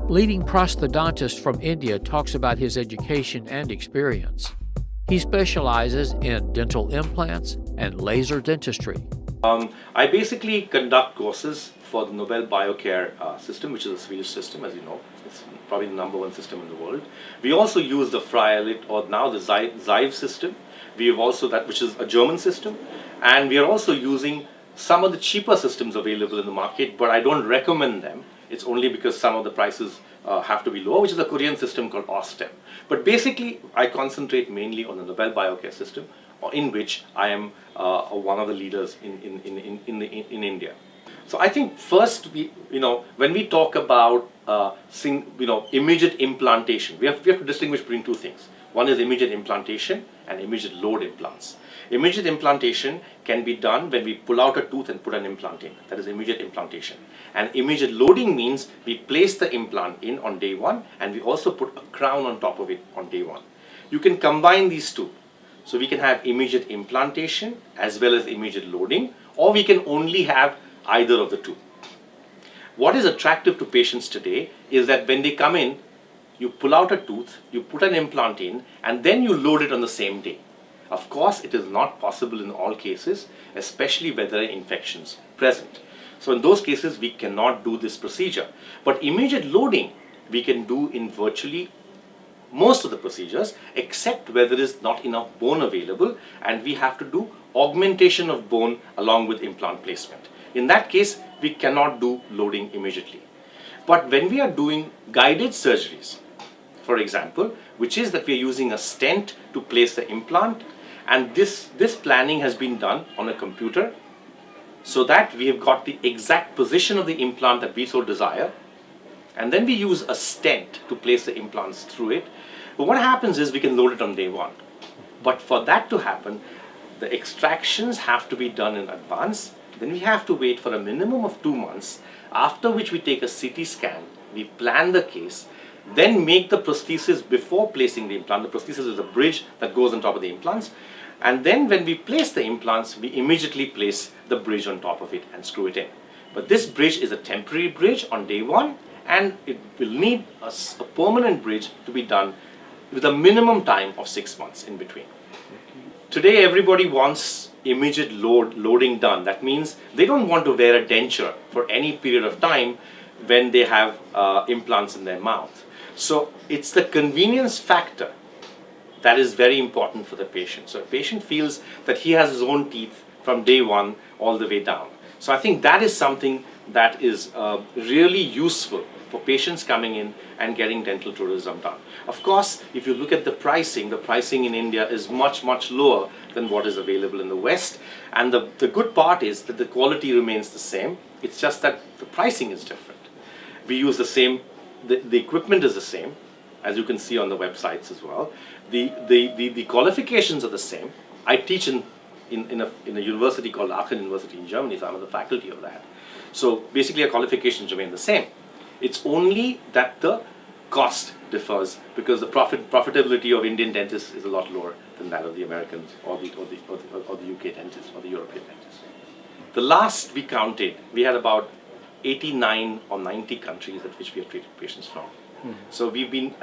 leading prosthodontist from India talks about his education and experience. He specializes in dental implants and laser dentistry. I basically conduct courses for the Nobel Biocare system, which is a Swedish system, as you know. It's probably the #1 system in the world. We also use the Frialit, or now the Xive system. We have also that, which is a German system. And we are also using some of the cheaper systems available in the market, but I don't recommend them. It's only because some of the prices have to be lower, which is a Korean system called Ostem. But basically, I concentrate mainly on the Nobel Biocare system, in which I am one of the leaders in India. So I think first, when we talk about immediate implantation, we have to distinguish between two things. One is immediate implantation and immediate load implants. Immediate implantation can be done when we pull out a tooth and put an implant in. That is immediate implantation. And immediate loading means we place the implant in on day one, and we also put a crown on top of it on day one. You can combine these two. So we can have immediate implantation as well as immediate loading, or we can only have either of the two. What is attractive to patients today is that when they come in, you pull out a tooth, you put an implant in, and then you load it on the same day. Of course, it is not possible in all cases, especially where there are infections present. So in those cases, we cannot do this procedure. But immediate loading, we can do in virtually most of the procedures, except where there is not enough bone available, and we have to do augmentation of bone along with implant placement. In that case, we cannot do loading immediately. But when we are doing guided surgeries, for example, which is that we are using a stent to place the implant, and this planning has been done on a computer so that we have got the exact position of the implant that we so desire, and then we use a stent to place the implants through it. But what happens is we can load it on day one. But for that to happen, the extractions have to be done in advance. Then we have to wait for a minimum of 2 months, after which we take a CT scan, we plan the case, then make the prosthesis before placing the implant. The prosthesis is a bridge that goes on top of the implants. And then when we place the implants, we immediately place the bridge on top of it and screw it in. But this bridge is a temporary bridge on day one, and it will need a permanent bridge to be done with a minimum time of 6 months in between. Today, everybody wants immediate loading done. That means they don't want to wear a denture for any period of time when they have implants in their mouth. So it's the convenience factor that is very important for the patient. So a patient feels that he has his own teeth from day one all the way down. So I think that is something that is really useful for patients coming in and getting dental tourism done. Of course, if you look at the pricing in India is much, much lower than what is available in the West. And the good part is that the quality remains the same. It's just that the pricing is different. We use the same, the equipment is the same, as you can see on the websites as well. The qualifications are the same. I teach in a university called Athen University in Germany, so I'm on the faculty of that. So basically our qualifications remain the same. It's only that the cost differs because the profitability of Indian dentists is a lot lower than that of the Americans or the UK dentists or the European dentists. The last we counted, we had about 89 or 90 countries at which we have treated patients from. So we've been,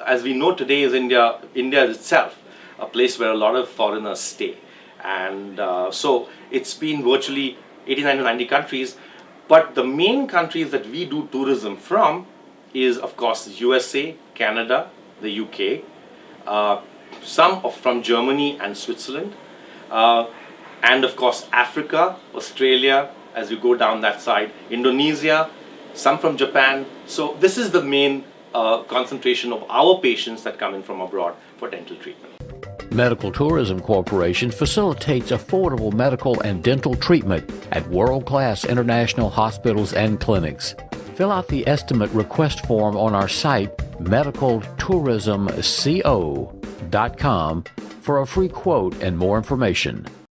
as we know today is India is itself a place where a lot of foreigners stay. And so it's been virtually 89 to 90 countries. But the main countries that we do tourism from is, of course, USA, Canada, the UK, some from Germany and Switzerland, and of course Africa, Australia, as you go down that side, Indonesia, some from Japan. So this is the main concentration of our patients that come in from abroad for dental treatment. Medical Tourism Corporation facilitates affordable medical and dental treatment at world-class international hospitals and clinics. Fill out the estimate request form on our site, medicaltourismco.com, for a free quote and more information.